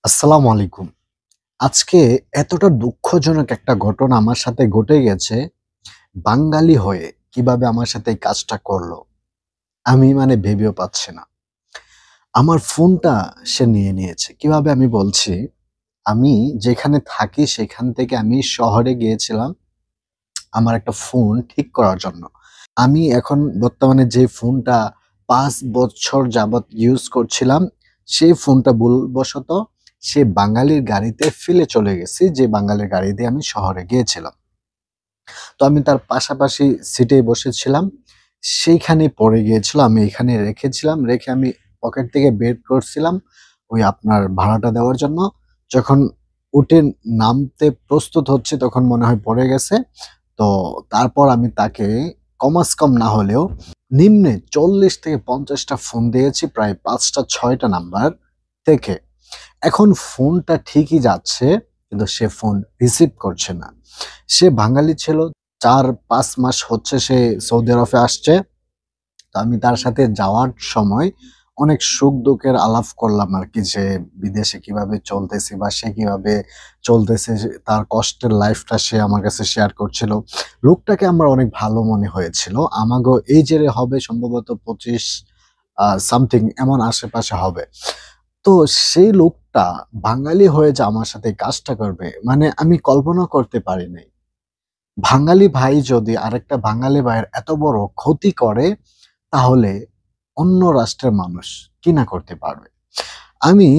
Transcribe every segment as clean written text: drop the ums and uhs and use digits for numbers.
আসসালামু আলাইকুম। আজকে এতটা দুঃখজনক একটা ঘটনা আমার সাথে ঘটে গেছে, বাঙালি হয়ে কিভাবে আমার সাথে এই কাজটা করলো? আমি ভেবেও পাচ্ছি না। আমার ফোনটা সে নিয়ে নিয়েছে। কিভাবে আমি বলছি, আমি যেখানে থাকি সেখান থেকে আমি শহরে গিয়েছিলাম আমার একটা ফোন ঠিক করার জন্য। আমি এখন বর্তমানে যে ফোনটা ৫ বছর যাবৎ ইউজ করছিলাম, সেই ফোনটা ভুলবশত সে বাঙালির গাড়িতে ফেলে চলে গেছি, যে বাঙালির গাড়ি দিয়ে আমি শহরে গিয়েছিলাম। তো আমি তার পাশাপাশি সিটেই বসেছিলাম। সেইখানেই পড়ে গিয়েছিল। আমি এখানে রেখেছিলাম। রেখে আমি পকেট থেকে বের করছিলাম ওই আপনার ভাড়াটা দেওয়ার জন্য। যখন উঠে নামতে প্রস্তুত হচ্ছি তখন মনে হয় পড়ে গেছে। তো তারপর আমি তাকে কমাস কম না হলেও নিম্নে ৪০ থেকে ৫০ টা ফোন দিয়েছি প্রায় ৫ টা ৬ টা নাম্বার থেকে। এখন ফোনটা ঠিকই যাচ্ছে কিন্তু সে ফোন রিসিভ করছে না। সে বাঙালি ছিল। ৪-৫ মাস হচ্ছে সে সৌদি আরবে আসছে। তো আমি তার সাথে যাওয়ার সময় অনেক সুখ-দুঃখের আলাপ করলাম আরকি, যে বিদেশে কিভাবে চলতেছি বা সে কিভাবে চলতেছে, তার কষ্টের লাইফটা সে আমার কাছে শেয়ার করছিল। লোকটাকে আমার অনেক ভালো মনে হয়েছিল। আমাগো এইজের হবে সম্ভবত ২৫ সামথিং এমন আশেপাশে হবে। তো সেই লোকটা বাঙালি হয়ে যে আমার সাথে এই কাজটা করবে, আমি কল্পনা করতে পারি নাই। বাঙালি ভাই যদি আরেকটা বাঙালি ভাইয়ের এত বড় ক্ষতি করে, তাহলে অন্য রাষ্ট্রের মানুষ কি না করতে পারবে? আমি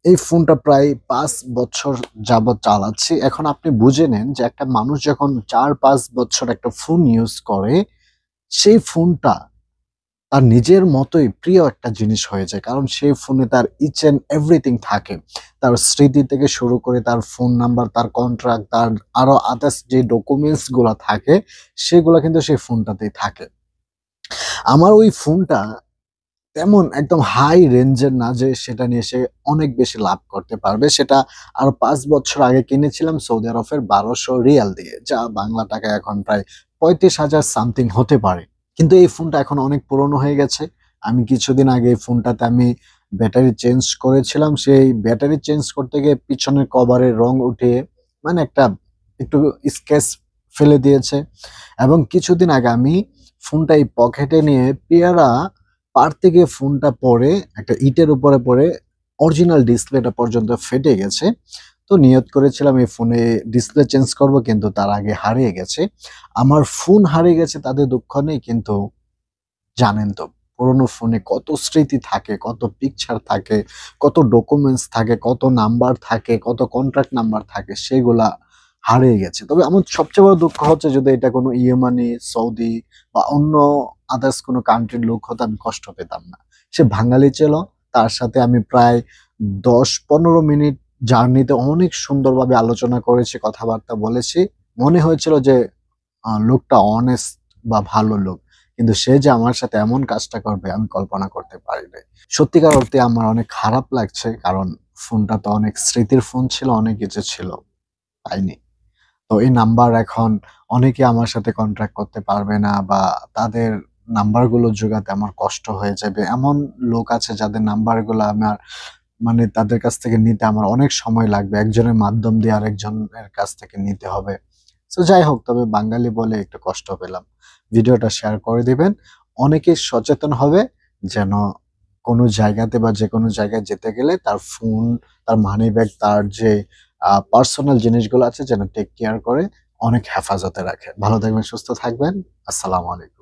এই ফোনটা প্রায় ৫ বছর যাবৎ চালাচ্ছি। এখন আপনি বুঝে নেন যে একটা মানুষ যখন ৪-৫ বছর একটা ফোন ইউজ করে, সেই ফোনটা তার নিজের মতোই প্রিয় একটা জিনিস হয়ে যায়। কারণ সেই ফোনে তার ইচ অ্যান্ড এভরিথিং থাকে। তার স্মৃতি থেকে শুরু করে তার ফোন নাম্বার, তার কন্ট্রাক্ট, তার আরো আদার্স যে ডকুমেন্টস গুলা থাকে, সেগুলা কিন্তু সেই ফোনটাতেই থাকে। আমার ওই ফোনটা তেমন একদম হাই রেঞ্জের না যে সেটা নিয়ে সে অনেক বেশি লাভ করতে পারবে। সেটা আরো ৫ বছর আগে কিনেছিলাম সৌদি আরবের ১২০০ রিয়াল দিয়ে। যা বাংলা টাকায় এখন প্রায় ৩৫,০০০ সামথিং হতে পারে। কিন্তু এই ফোনটা এখন অনেক পুরনো হয়ে গেছে। আমি কিছুদিন আগে এই ফোনটাতে আমি ব্যাটারি চেঞ্জ করেছিলাম। সেই ব্যাটারি চেঞ্জ করতে গিয়ে পিছনের কভারের রং উঠিয়ে একটা একটু স্ক্র্যাচ ফেলে দিয়েছে। এবং কিছুদিন আগে আমি ফোনটা এই পকেটে নিয়ে পেয়ারা পাড়তে গিয়ে ফোনটা পড়ে একটা ইটের উপরে পড়ে অরিজিনাল ডিসপ্লেটা পর্যন্ত ফেটে গেছে। তো নিয়ত করেছিলাম এই ফোনে ডিসপ্লে চেঞ্জ করব, কিন্তু তার আগে হারিয়ে গেছে। আমার ফোন হারিয়ে গেছে তাতে দুঃখ নেই, কিন্তু জানেন তো পুরোনো ফোনে কত স্মৃতি থাকে, কত পিকচার থাকে, কত ডকুমেন্টস থাকে, কত নাম্বার থাকে, কত কন্ট্রাক্ট নাম্বার থাকে, সেগুলা হারিয়ে গেছে। তবে আমার সবচেয়ে বড় দুঃখ হচ্ছে যদি এটা কোনো ইয়েমানি, সৌদি বা অন্য আদার্স কোনো কান্ট্রির লোক হতো আমি কষ্ট পেতাম না। সে বাঙালি ছিল, তার সাথে আমি প্রায় ১০-১৫ মিনিট জার্নিতে অনেক সুন্দরভাবে আলোচনা করেছি, কথাবার্তা বলেছি। মনে হয়েছিল যে লোকটা অনেস্ট বা ভালো লোক। কিন্তু সে যে আমার সাথে এমন কাজটা করবে আমি কল্পনা করতে পারি নাই। সত্যিকার অর্থে আমার অনেক খারাপ লাগছে, কারণ ফোনটা তো অনেক স্মৃতির ফোন ছিল, অনেক কিছু ছিল, পাইনি। তো এই নাম্বার এখন অনেকে আমার সাথে কন্ট্যাক্ট করতে পারবে না, বা তাদের নাম্বারগুলো জোগাতে আমার কষ্ট হয়ে যাবে। এমন লোক আছে যাদের নাম্বারগুলো আমার তাদের কাছ থেকে নিতে আমার অনেক সময় লাগবে। একজনের মাধ্যম দিয়ে আরেকজনের কাছ থেকে নিতে হবে। সো যাই হোক, তবে বাঙালি বলে একটু কষ্ট পেলাম। ভিডিওটা শেয়ার করে দিবেন। অনেকেই সচেতন হবে, যেন কোনো জায়গাতে বা যেকোনো জায়গায় যেতে গেলে তার ফোন, তার মানিব্যাগ, তার যে পার্সোনাল জিনিসগুলো আছে যেন টেক কেয়ার করে, অনেক হেফাজতে রাখে। ভালো থাকবেন, সুস্থ থাকবেন। আসসালামু আলাইকুম।